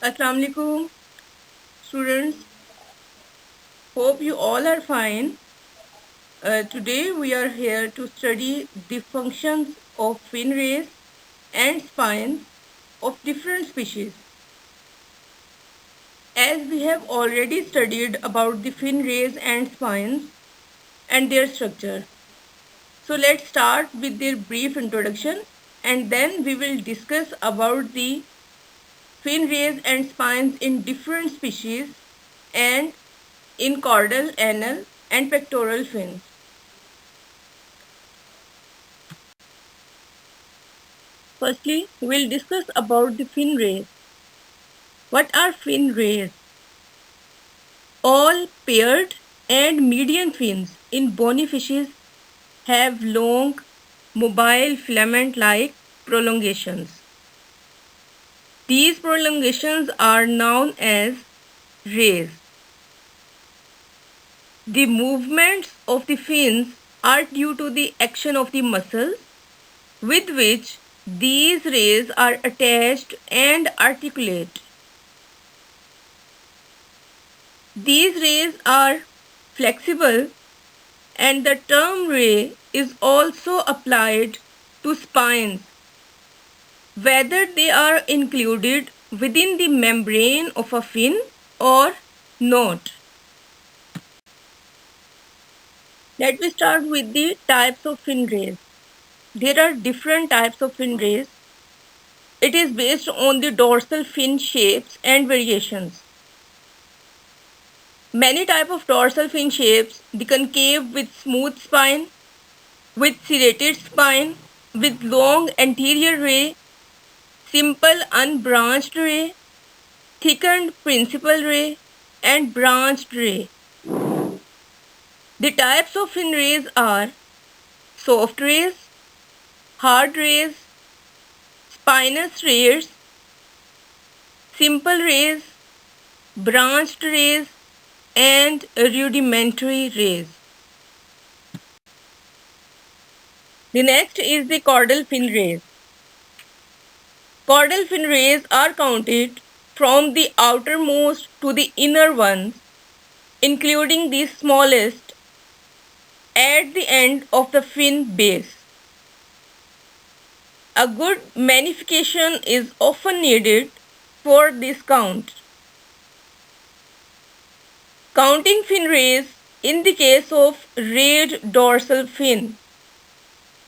Assalamu alaikum, students. Hope you all are fine. Today we are here to study the functions of fin rays and spines of different species. As we have already studied about the fin rays and spines and their structure. So let's start with their brief introduction and then we will discuss about the fin rays and spines in different species and in caudal, anal and pectoral fins. Firstly, we'll discuss about the fin rays. What are fin rays? All paired and median fins in bony fishes have long, mobile filament-like prolongations. These prolongations are known as rays. The movements of the fins are due to the action of the muscles with which these rays are attached and articulate. These rays are flexible and the term ray is also applied to spines, whether they are included within the membrane of a fin or not. Let me start with the types of fin rays. There are different types of fin rays. It is based on the dorsal fin shapes and variations. Many types of dorsal fin shapes, the concave with smooth spine, with serrated spine, with long anterior ray, simple unbranched ray, thickened principal ray, and branched ray. The types of fin rays are soft rays, hard rays, spinous rays, simple rays, branched rays, and rudimentary rays. The next is the caudal fin rays. Caudal fin rays are counted from the outermost to the inner ones, including the smallest at the end of the fin base. A good magnification is often needed for this count. Counting fin rays in the case of rayed dorsal fin.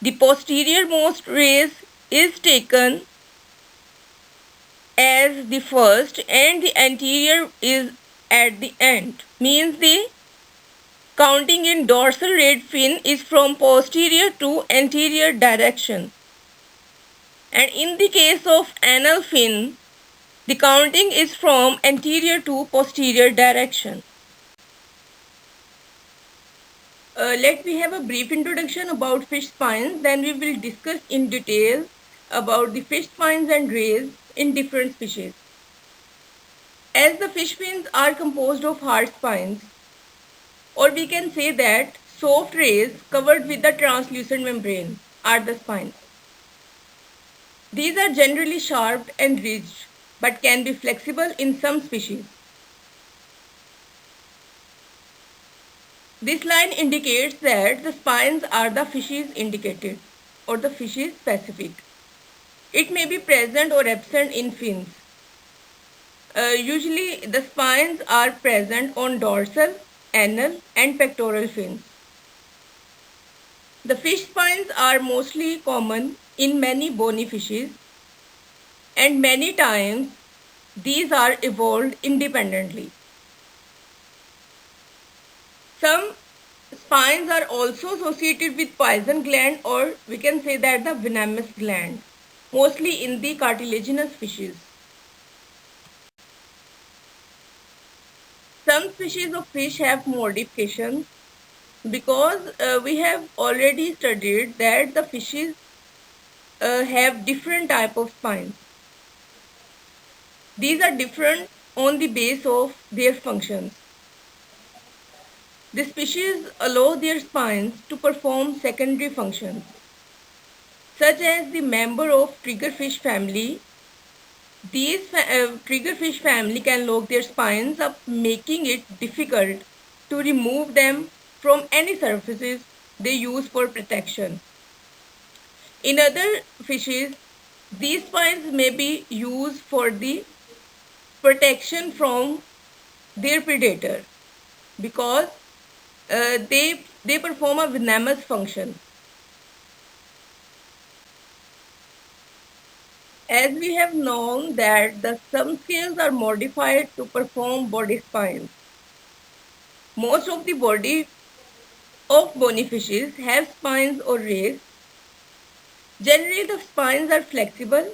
The posterior-most rays is taken as the first and the anterior is at the end. Means the counting in dorsal rayed fin is from posterior to anterior direction. And in the case of anal fin, the counting is from anterior to posterior direction. Let me have a brief introduction about fish spines, then we will discuss in detail about the fish spines and rays in different species. As the fish fins are composed of hard spines, or we can say that soft rays covered with the translucent membrane are the spines. These are generally sharp and ridged, but can be flexible in some species. This line indicates that the spines are the fishes indicated or the fishes specific. It may be present or absent in fins. Usually the spines are present on dorsal, anal and pectoral fins. The fish spines are mostly common in many bony fishes and many times these are evolved independently. Some spines are also associated with poison gland or we can say that the venomous gland, mostly in the cartilaginous fishes. Some species of fish have modifications because we have already studied that the fishes have different type of spines. These are different on the base of their functions. The species allow their spines to perform secondary functions, such as the member of triggerfish family These triggerfish family can lock their spines up, making it difficult to remove them from any surfaces they use for protection. In other fishes, these spines may be used for the protection from their predator because they perform a venomous function. As we have known that the some scales are modified to perform body spines. Most of the body of bony fishes have spines or rays. Generally, the spines are flexible,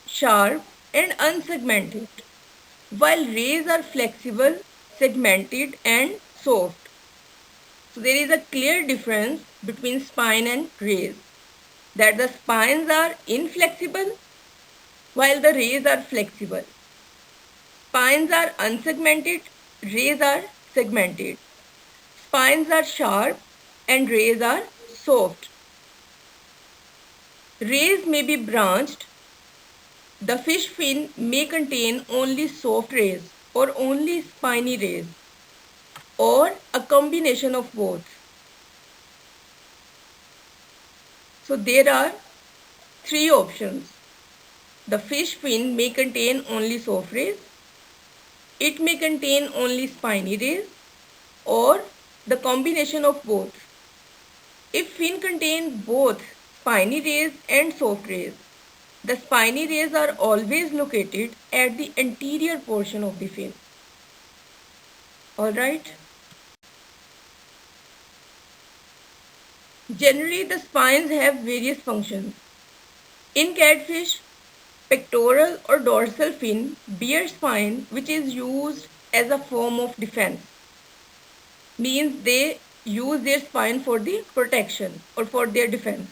sharp, and unsegmented, while rays are flexible, segmented, and soft. So there is a clear difference between spine and rays. That the spines are inflexible while the rays are flexible. Spines are unsegmented, rays are segmented. Spines are sharp and rays are soft. Rays may be branched. The fish fin may contain only soft rays or only spiny rays or a combination of both. So there are three options. The fish fin may contain only soft rays, it may contain only spiny rays, or the combination of both. If fin contain both spiny rays and soft rays, the spiny rays are always located at the anterior portion of the fin. Alright? Generally, the spines have various functions. In catfish, pectoral or dorsal fin bear spine, which is used as a form of defense. Means they use their spine for the protection or for their defense.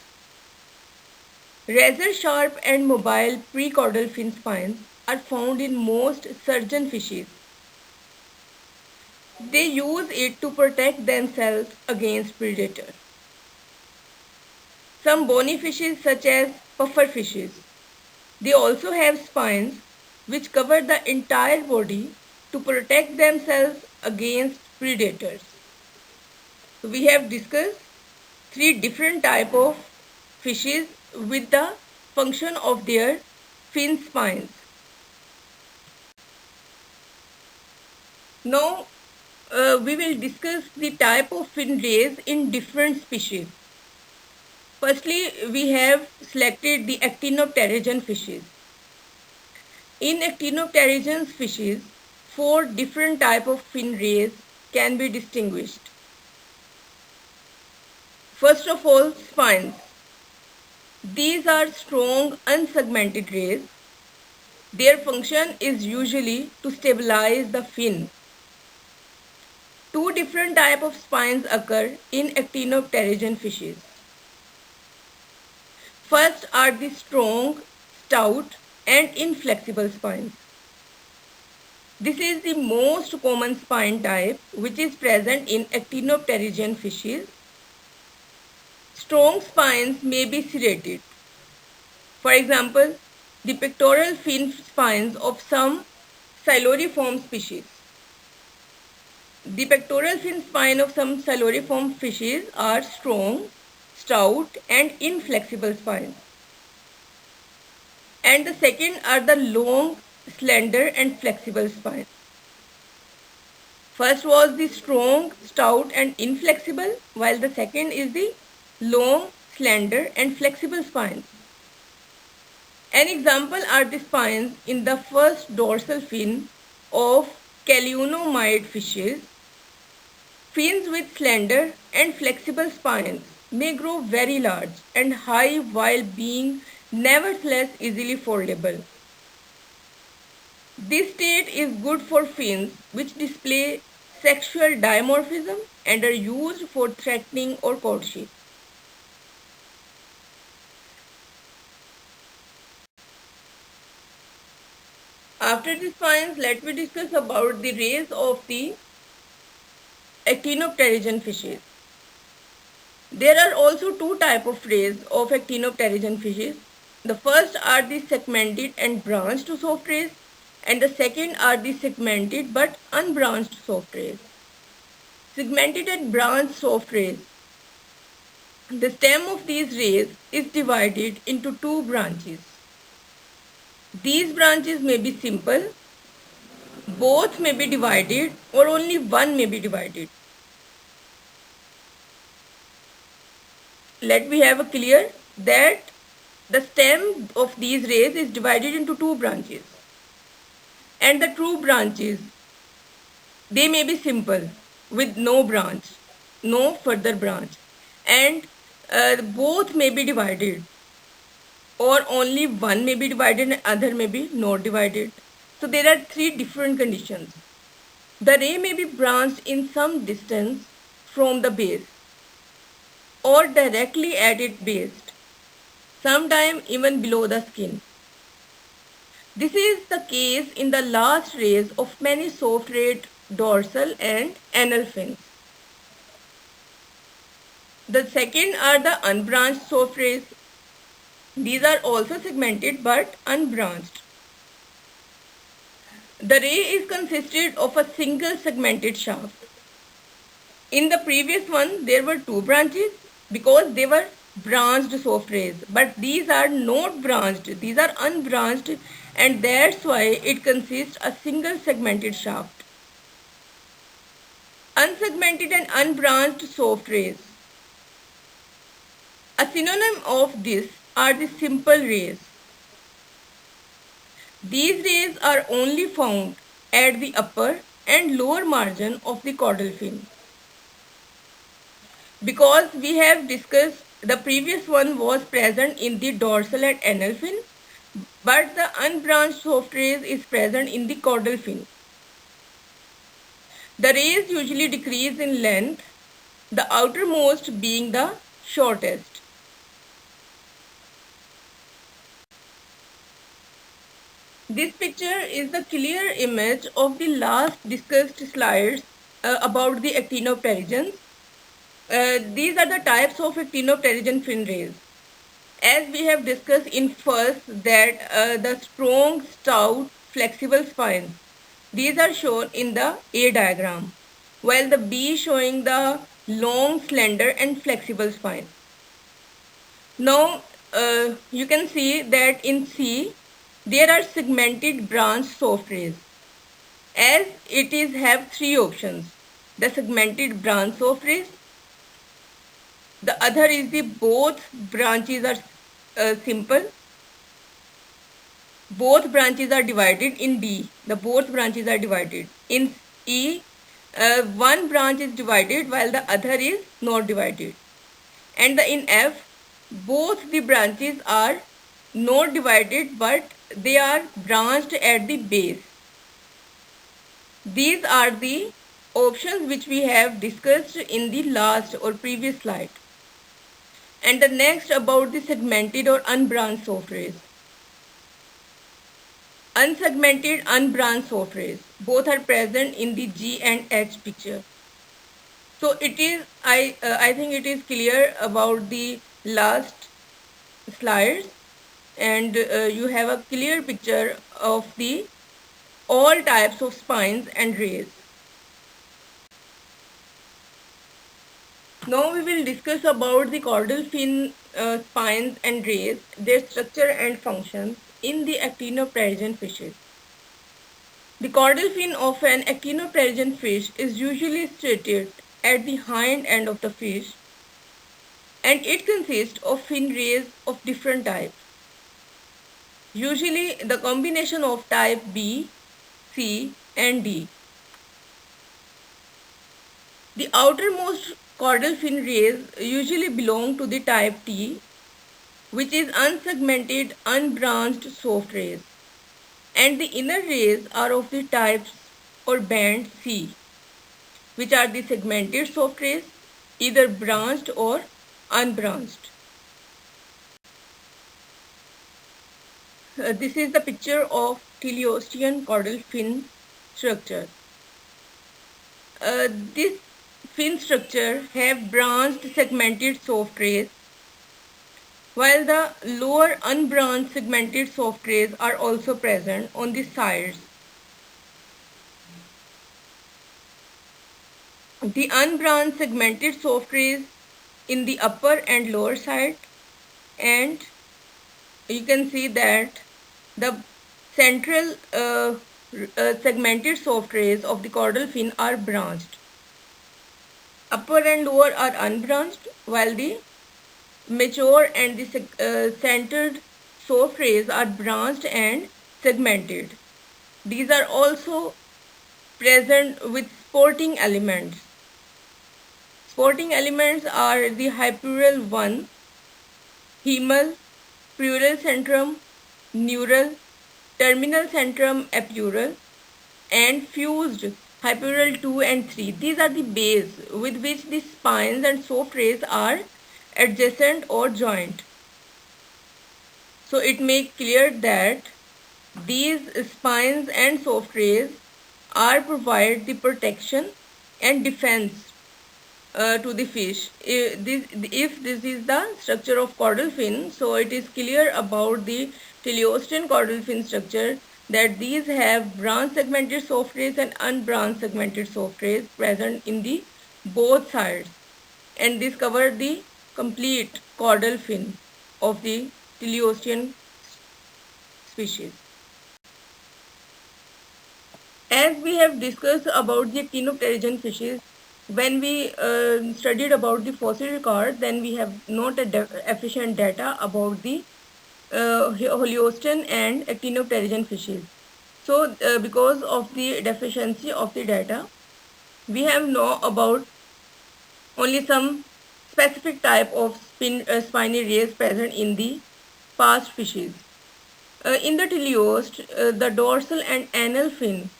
Razor sharp and mobile precaudal fin spines are found in most surgeon fishes. They use it to protect themselves against predators. Some bony fishes such as puffer fishes, they also have spines which cover the entire body to protect themselves against predators. So we have discussed three different types of fishes with the function of their fin spines. Now we will discuss the type of fin rays in different species. Firstly, we have selected the actinopterygian fishes. In actinopterygian fishes, four different types of fin rays can be distinguished. First of all, spines. These are strong unsegmented rays. Their function is usually to stabilize the fin. Two different types of spines occur in actinopterygian fishes. First are the strong, stout, and inflexible spines. This is the most common spine type which is present in actinopterygian fishes. Strong spines may be serrated. For example, the pectoral fin spines of some siluriform species. The pectoral fin spine of some siluriform fishes are strong, stout, and inflexible spines. And the second are the long, slender, and flexible spines. First was the strong, stout, and inflexible, while the second is the long, slender, and flexible spines. An example are the spines in the first dorsal fin of caleunomyid fishes. Fins with slender and flexible spines may grow very large and high while being nevertheless easily foldable. This state is good for fins which display sexual dimorphism and are used for threatening or courtship. After the spines, let me discuss about the rays of the actinopterygian fishes. There are also two types of rays of actinopterygian fishes. The first are the segmented and branched soft rays, and the second are the segmented but unbranched soft rays. Segmented and branched soft rays. The stem of these rays is divided into two branches. These branches may be simple, both may be divided, or only one may be divided. Let me have a clear that the stem of these rays is divided into two branches. And the true branches, they may be simple with no branch, no further branch. And both may be divided, or only one may be divided and other may be not divided. So there are three different conditions. The ray may be branched in some distance from the base or directly at its base, sometimes even below the skin. This is the case in the last rays of many soft-rayed dorsal and anal fins. The second are the unbranched soft rays. These are also segmented but unbranched. The ray is consisted of a single segmented shaft. In the previous one, there were two branches because they were branched soft rays, but these are not branched, these are unbranched, and that's why it consists a single segmented shaft. Unsegmented and unbranched soft rays. A synonym of this are the simple rays. These rays are only found at the upper and lower margin of the caudal fin. Because we have discussed the previous one was present in the dorsal and anal fin, but the unbranched soft rays is present in the caudal fin. The rays usually decrease in length, the outermost being the shortest. This picture is the clear image of the last discussed slides about the actinopterygians. These are the types of actinopterygian fin rays. As we have discussed in first that the strong, stout, flexible spines, these are shown in the A diagram, while the B showing the long, slender and flexible spine. Now you can see that in C there are segmented branched soft rays. As it is have three options: the segmented branch soft rays, the other is the both branches are simple. Both branches are divided. In D, the both branches are divided. In E, one branch is divided while the other is not divided. And in F, both the branches are not divided but they are branched at the base. These are the options which we have discussed in the last or previous slide. And the next about the segmented or unbranched soft rays. Unsegmented, unbranched soft rays, both are present in the G and H picture. So it is, I think it is clear about the last slides, and you have a clear picture of the all types of spines and rays. Now we will discuss about the caudal fin spines and rays, their structure and functions in the actinopterygian fishes. The caudal fin of an actinopterygian fish is usually situated at the hind end of the fish, and it consists of fin rays of different types. Usually the combination of type B, C and D. The outermost caudal fin rays usually belong to the type T, which is unsegmented, unbranched soft rays, and the inner rays are of the types or band C, which are the segmented soft rays, either branched or unbranched. This is the picture of teleostean caudal fin structure. This fin structure have branched segmented soft rays while the lower unbranched segmented soft rays are also present on the sides. The unbranched segmented soft rays in the upper and lower side, and you can see that the central segmented soft rays of the caudal fin are branched. Upper and lower are unbranched, while the mature and the centered soft rays are branched and segmented. These are also present with sporting elements. Sporting elements are the hypural 1, hemal, pleural centrum, neural, terminal centrum epural, and fused hypural 2 and 3. These are the base with which the spines and soft rays are adjacent or joint. So it makes clear that these spines and soft rays are provide the protection and defense to the fish. If this is the structure of caudal fin, so it is clear about the teleostean caudal fin structure that these have branched segmented soft rays and unbranched segmented soft rays present in the both sides, and this covers the complete caudal fin of the teleostean species. As we have discussed about the actinopterygian fishes, when we studied about the fossil record, then we have not efficient data about the Holocene and actinopterygian fishes. So, because of the deficiency of the data, we have know about only some specific type of spiny rays present in the past fishes. In the teleost, the dorsal and anal fin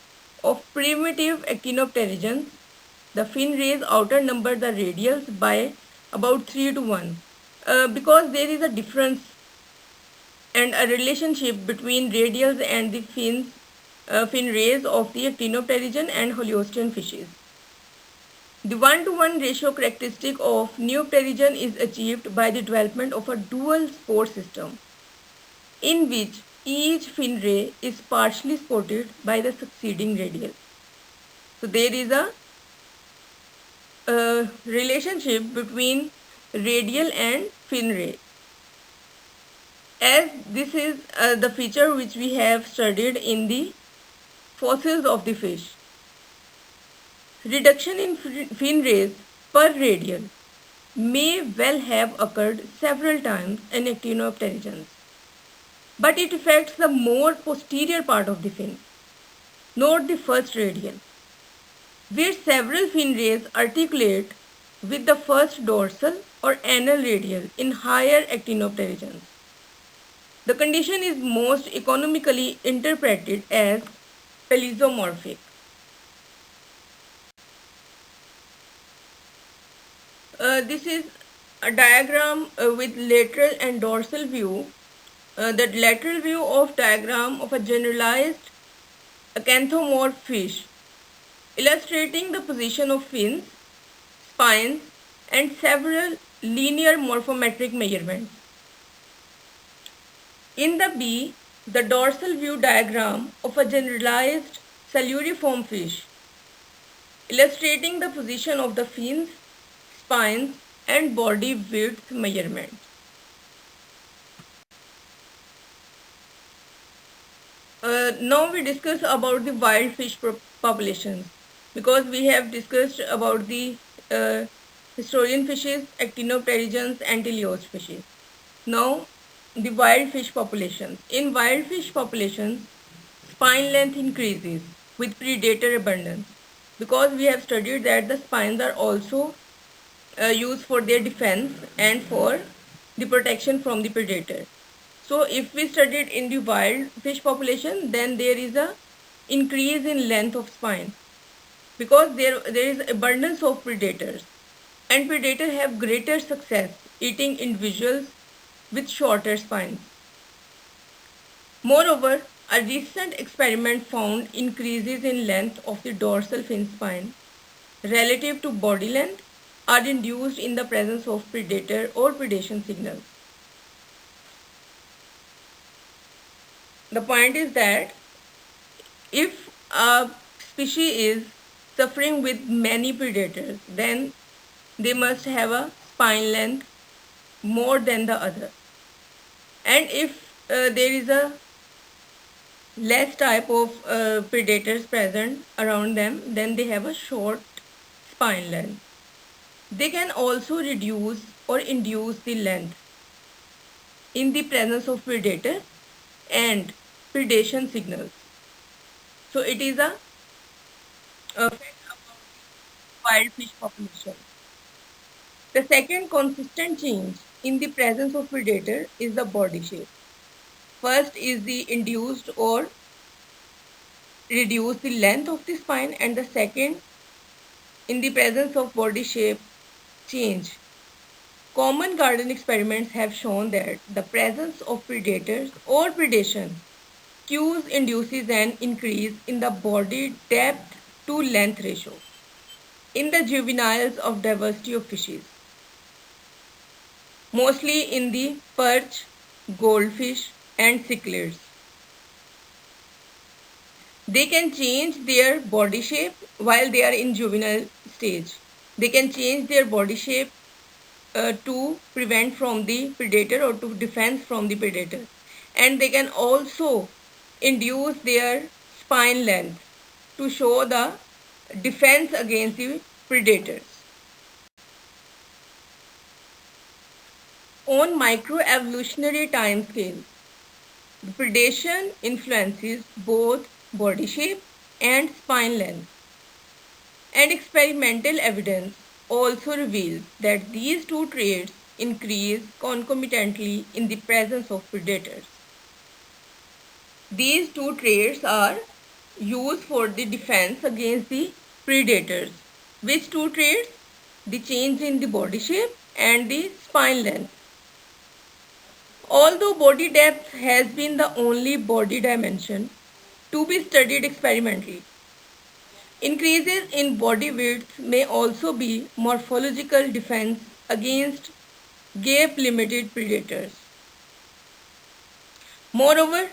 of primitive actinopterygians, the fin rays outer number the radials by about 3 to 1. Because there is a difference and a relationship between radials and the fin rays of the actinopterygian and Holocene fishes. The 1-to-1 ratio characteristic of neopterygian is achieved by the development of a dual spore system, in which each fin ray is partially supported by the succeeding radial. So there is a relationship between radial and fin ray. As this is the feature which we have studied in the fossils of the fish. Reduction in fin rays per radial may well have occurred several times in actinopterygians, but it affects the more posterior part of the fin, not the first radial, where several fin rays articulate with the first dorsal or anal radial in higher actinopterygians. The condition is most economically interpreted as pelizomorphic. This is a diagram with lateral and dorsal view. The lateral view of diagram of a generalized acanthomorph fish, illustrating the position of fins, spines, and several linear morphometric measurements. In the B, the dorsal view diagram of a generalized saluriform fish, illustrating the position of the fins, spines, and body width measurement. Now we discuss about the wild fish populations, because we have discussed about the historian fishes, actinopterygians, and teleost fishes. Now the wild fish populations. In wild fish populations, spine length increases with predator abundance, because we have studied that the spines are also used for their defense and for the protection from the predator. So if we studied in the wild fish population, then there is a increase in length of spine, because there is abundance of predators, and predators have greater success eating individuals with shorter spines. Moreover, a recent experiment found increases in length of the dorsal fin spine relative to body length are induced in the presence of predator or predation signals. The point is that if a species is suffering with many predators, then they must have a spine length more than the other. And if there is a less type of predators present around them, then they have a short spine length. They can also reduce or induce the length in the presence of predator and predation signals. So it is a fact about the wild fish population. The second consistent change in the presence of predator is the body shape. First is the induced or reduce the length of the spine, and the second in the presence of body shape change. Common garden experiments have shown that the presence of predators or predation cues induces an increase in the body depth to length ratio in the juveniles of diversity of fishes, mostly in the perch, goldfish, and cichlids. They can change their body shape while they are in juvenile stage. They can change their body shape to prevent from the predator or to defend from the predator. And they can also induce their spine length to show the defense against the predators. On microevolutionary timescale, the predation influences both body shape and spine length. And experimental evidence also reveals that these two traits increase concomitantly in the presence of predators. These two traits are used for the defense against the predators. Which two traits? The change in the body shape and the spine length. Although body depth has been the only body dimension to be studied experimentally, increases in body width may also be morphological defense against gape-limited predators. Moreover,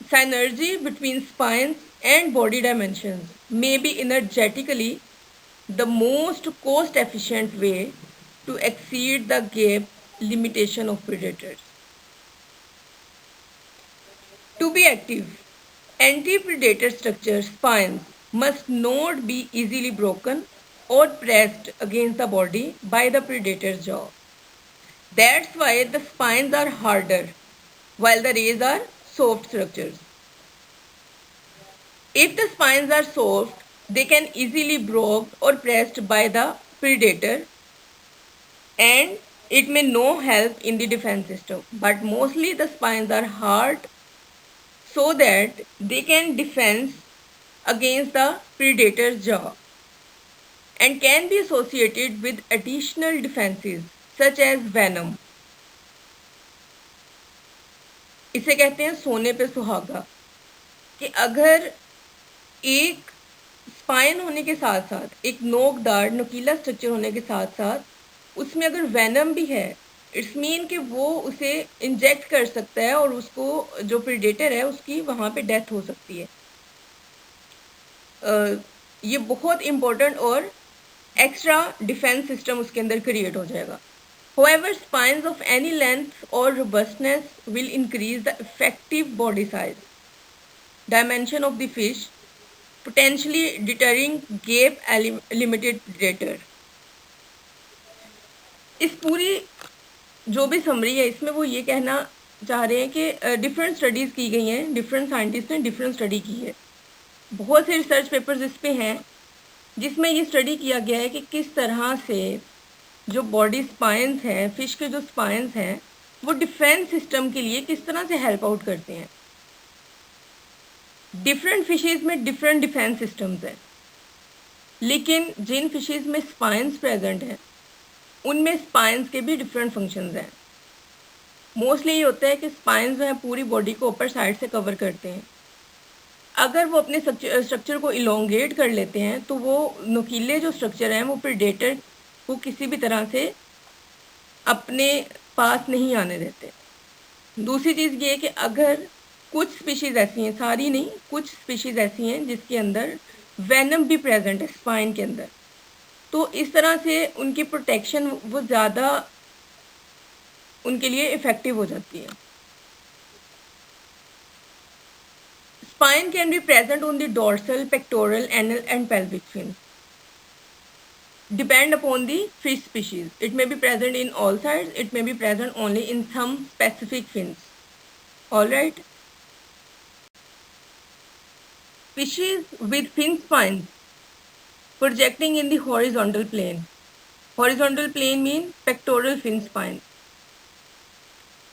synergy between spines and body dimensions may be energetically the most cost-efficient way to exceed the gape limitation of predators. To be active, anti-predator structure spines must not be easily broken or pressed against the body by the predator's jaw. That's why the spines are harder, while the rays are soft structures. If the spines are soft, they can easily broke or pressed by the predator, and it may no help in the defense system. But mostly the spines are hard so that they can defend against the predator's jaw and can be associated with additional defenses such as venom. इसे कहते हैं सोने पे सुहागा, कि अगर एक spine होने के साथ साथ एक नोकदार नुकीला स्ट्रक्चर होने के साथ साथ उसमें अगर वेनम भी है, इट्स मीन कि वो उसे इंजेक्ट कर सकता है और उसको जो प्रेडेटर है उसकी वहाँ पे डेथ हो सकती है. ये बहुत इम्पोर्टेंट और एक्स्ट्रा डिफेंस सिस्टम उसके अंदर क्रिएट हो जाएगा. However, spines of any length or robustness will increase the effective body size, dimension of the fish, potentially deterring gape-limited predator. इस पूरी जो भी समरी है इसमें वो ये कहना चाह रहे हैं कि डिफरेंट स्टडीज़ की गई हैं, डिफरेंट साइंटिस्ट ने डिफरेंट स्टडी की है. बहुत से रिसर्च पेपर्स इस पे हैं जिसमें ये स्टडी किया गया है कि किस तरह से जो बॉडी स्पाइंस हैं, फिश के जो स्पाइंस हैं, वो डिफेंस सिस्टम के लिए किस तरह से हेल्प आउट करते हैं. डिफरेंट फिशेज़ में डिफरेंट डिफेंस सिस्टम्स हैं, लेकिन जिन फिशेज़ में स्पाइंस प्रेजेंट हैं उनमें स्पाइंस के भी डिफरेंट फंक्शंस हैं. मोस्टली ये होता है कि स्पाइंस जो हैं पूरी बॉडी को ऊपर साइड से कवर करते हैं. अगर वो अपने स्ट्रक्चर को इलोंगेट कर लेते हैं तो वो नुकीले जो स्ट्रक्चर हैं वो प्रेडेटर को किसी भी तरह से अपने पास नहीं आने देते. दूसरी चीज़ ये है कि अगर कुछ स्पीशीज ऐसी हैं, सारी नहीं, कुछ स्पीशीज ऐसी हैं जिसके अंदर वेनम भी प्रेजेंट है स्पाइन के अंदर। तो इस तरह से उनकी प्रोटेक्शन वो ज़्यादा उनके लिए इफ़ेक्टिव हो जाती है। Spine can be present on the dorsal, pectoral, anal and pelvic fins. Depend upon the fish species. It may be present in all sides. It may be present only in some specific fins. Alright. Fishes with fin spines projecting in the horizontal plane. Horizontal plane means pectoral fin spines.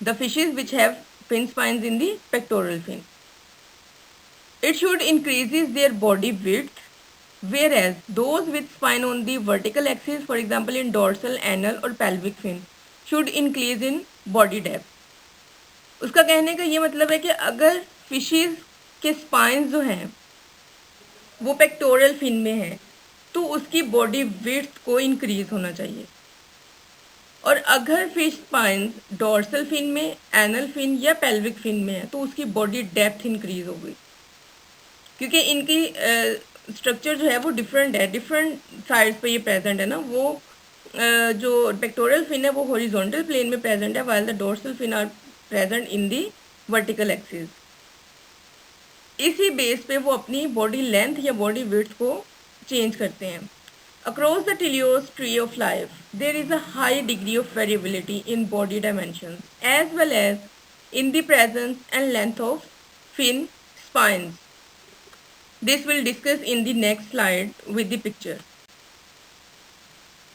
The fishes which have fin spines in the pectoral fin. It should increases their body width, whereas those with spine on the vertical axis, for example in dorsal, anal or pelvic fin, should increase in body depth. उसका कहने का ये मतलब है कि अगर fishes के spines जो हैं वो पेक्टोरल फिन में है तो उसकी बॉडी विड्थ को इंक्रीज होना चाहिए, और अगर फिश स्पाइंस डोर्सल फिन में, एनल फिन या पेल्विक फिन में है तो उसकी बॉडी डेप्थ इंक्रीज हो गई, क्योंकि इनकी स्ट्रक्चर जो है वो डिफरेंट है, डिफरेंट साइड्स पे ये प्रेजेंट है ना। वो जो पेक्टोरल फिन है वो हॉरिजॉन्टल प्लेन में प्रेजेंट है, while the dorsal fin are present in the vertical axis. इसी बेस पे वो अपनी बॉडी लेंथ या बॉडी विड्थ को चेंज करते हैं। Across the teleos tree of life, there is a high degree of variability in body dimensions as well as in the presence and length of fin spines. This we'll discuss in the next slide with the picture.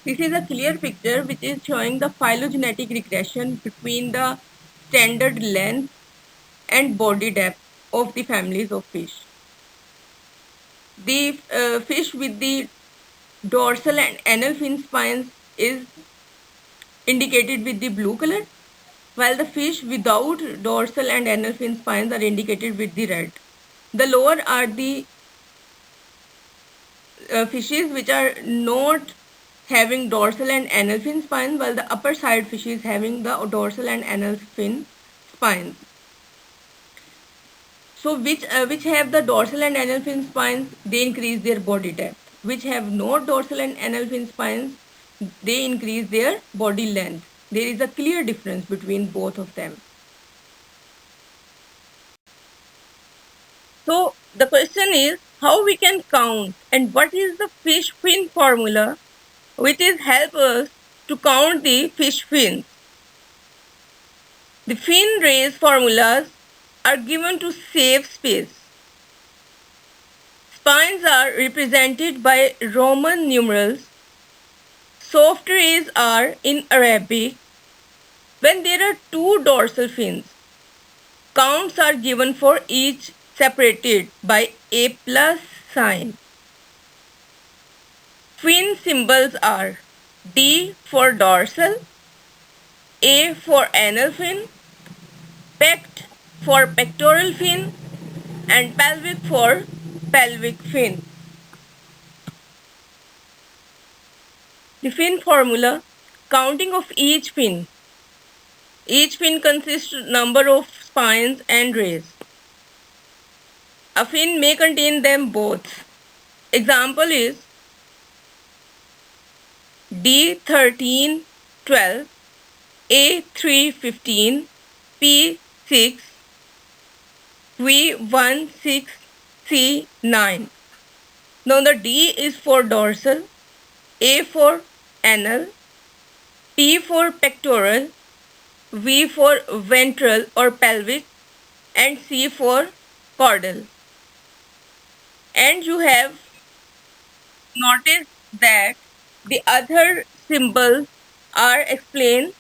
This is a clear picture which is showing the phylogenetic regression between the standard length and body depth of the families of fish. The fish with the dorsal and anal fin spines is indicated with the blue color, while the fish without dorsal and anal fin spines are indicated with the red. The lower are the fishes which are not having dorsal and anal fin spines, while the upper side fishes having the dorsal and anal fin spines. So which have the dorsal and anal fin spines, they increase their body depth. Which have no dorsal and anal fin spines, they increase their body length. There is a clear difference between both of them. So the question is how we can count and what is the fish fin formula which is help us to count the fish fins. The fin raise formulas are given to save space. Spines are represented by Roman numerals. Soft rays are in Arabic. When there are two dorsal fins, counts are given for each separated by a plus sign. Fin symbols are D for dorsal, A for anal fin, pect for pectoral fin, and pelvic for pelvic fin. The fin formula, counting of each fin. Each fin consists number of spines and rays. A fin may contain them both. Example is D13 12, A3 15, P6, V16, C9. Now the D is for dorsal, A for anal, P for pectoral, V for ventral or pelvic, and C for caudal. And you have noticed that the other symbols are explained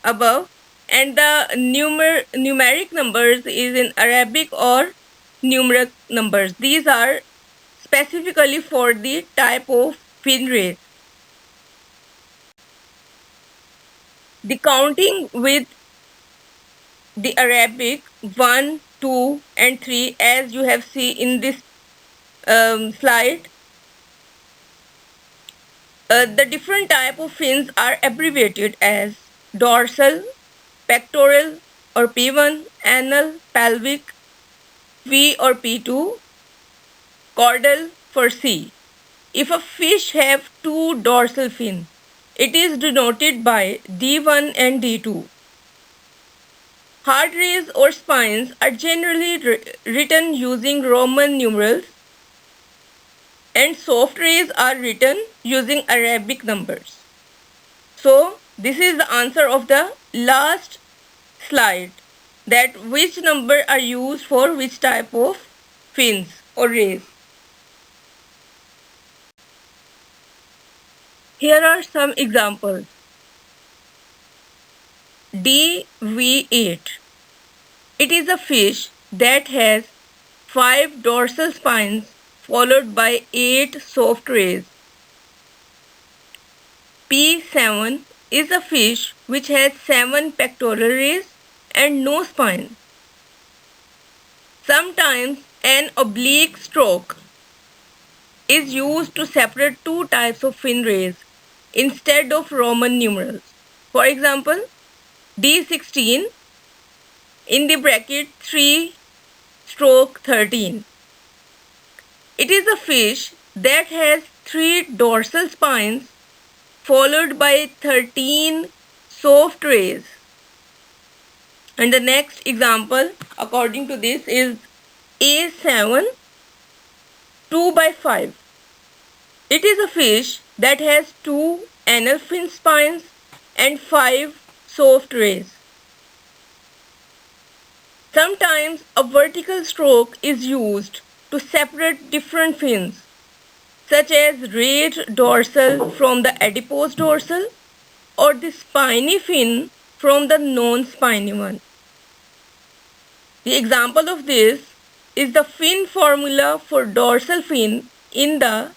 above, and the numeric numbers is in Arabic or numeric numbers. These are specifically for the type of fin race. The counting with the Arabic 1, 2 and 3, as you have seen in this slide. The different type of fins are abbreviated as dorsal, pectoral or P1, anal, pelvic, P or P2, caudal for C. If a fish have two dorsal fins, it is denoted by D1 and D2. Hard rays or spines are generally written using Roman numerals, and soft rays are written using Arabic numbers. So, this is the answer of the last slide, that which number are used for which type of fins or rays. Here are some examples. DV8. It is a fish that has 5 dorsal spines followed by 8 soft rays. P7 is a fish which has 7 pectoral rays and no spine. Sometimes an oblique stroke is used to separate two types of fin rays instead of Roman numerals. For example, D16 in the bracket 3/13. It is a fish that has 3 dorsal spines followed by 13 soft rays. And the next example according to this is A7 2/5. It is a fish that has 2 anal fin spines and 5 soft rays. Sometimes a vertical stroke is used to separate different fins, such as rayed dorsal from the adipose dorsal or the spiny fin from the non-spiny one. The example of this is the fin formula for dorsal fin in the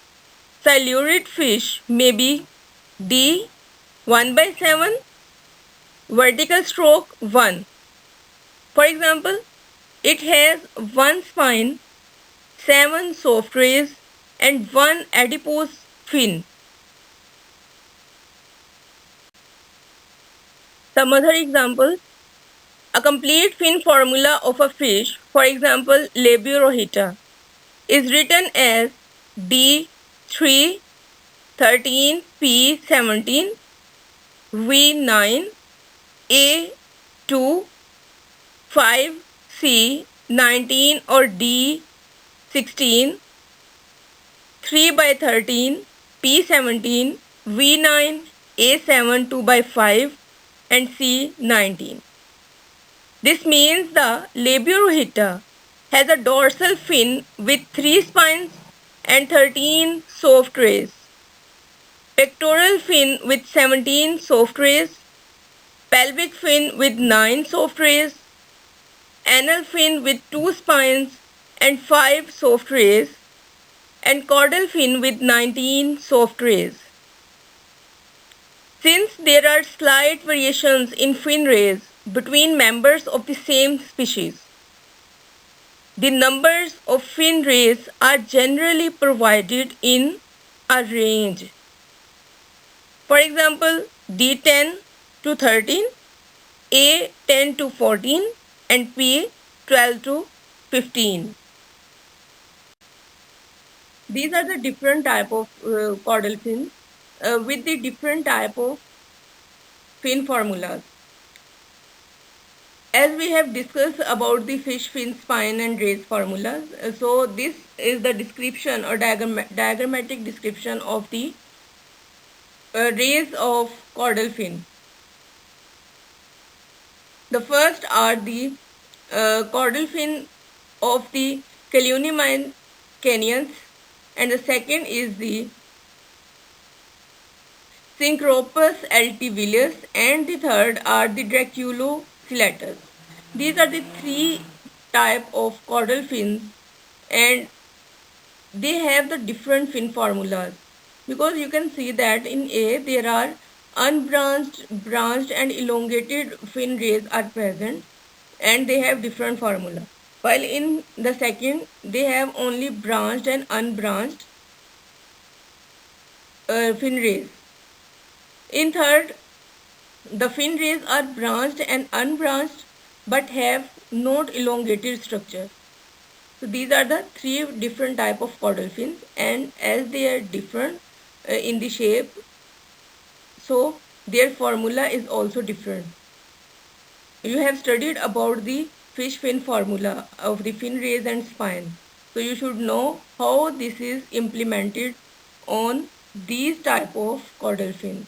Silurid fish may be D 1/7, vertical stroke 1. For example, it has 1 spine, 7 soft rays and 1 adipose fin. Some other examples: a complete fin formula of a fish, for example Labiorhita, is written as D3 13 P17 V9 A2 5 C19 or D16 3/13 P17 V9 A7 2/5 and C19. This means the Labiorhita has a dorsal fin with 3 spines and 13 soft rays, pectoral fin with 17 soft rays, pelvic fin with 9 soft rays, anal fin with 2 spines and 5 soft rays, and caudal fin with 19 soft rays. Since there are slight variations in fin rays between members of the same species, the numbers of fin rays are generally provided in a range. For example, D10 to 13, A10 to 14, and P12 to 15. These are the different type of caudal fins with the different type of fin formulas. As we have discussed about the fish fin spine and rays formulas, so this is the description or diagrammatic description of the rays of caudal fin. The first are the caudal fin of the Calionimae canians, and the second is the Synchropus altivilus, and the third are the Draculocellatus. These are the 3 type of caudal fins, and they have the different fin formulas, because you can see that in A there are unbranched, branched and elongated fin rays are present, and they have different formula, while in the second they have only branched and unbranched fin rays. In third, the fin rays are branched and unbranched but have not elongated structure. So these are the three different type of caudal fins, and as they are different in the shape, so their formula is also different. You have studied about the fish fin formula of the fin rays and spine. So you should know how this is implemented on these type of caudal fins.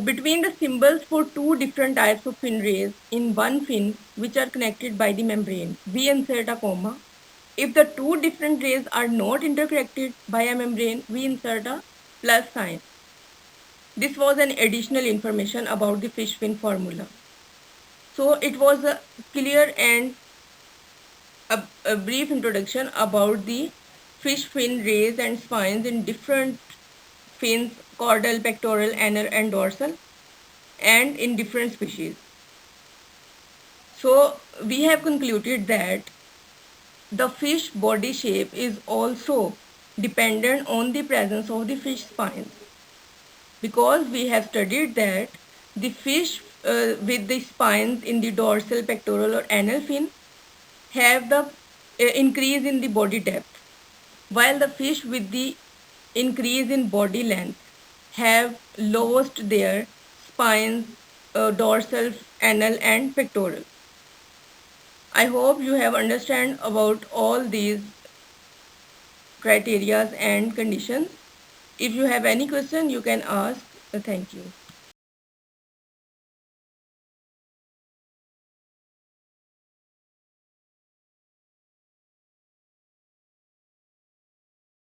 Between the symbols for two different types of fin rays in one fin which are connected by the membrane, we insert a comma. If the two different rays are not interconnected by a membrane, we insert a plus sign. This was an additional information about the fish fin formula. So it was a clear and a brief introduction about the fish fin rays and spines in different fins, caudal, pectoral, anal and dorsal, and in different species. So we have concluded that the fish body shape is also dependent on the presence of the fish spines, because we have studied that the fish with the spines in the dorsal, pectoral or anal fin have the increase in the body depth, while the fish with the increase in body length have lost their spines, dorsal, anal and pectoral. I hope you have understand about all these criteria and conditions. If you have any question, you can ask. Thank you.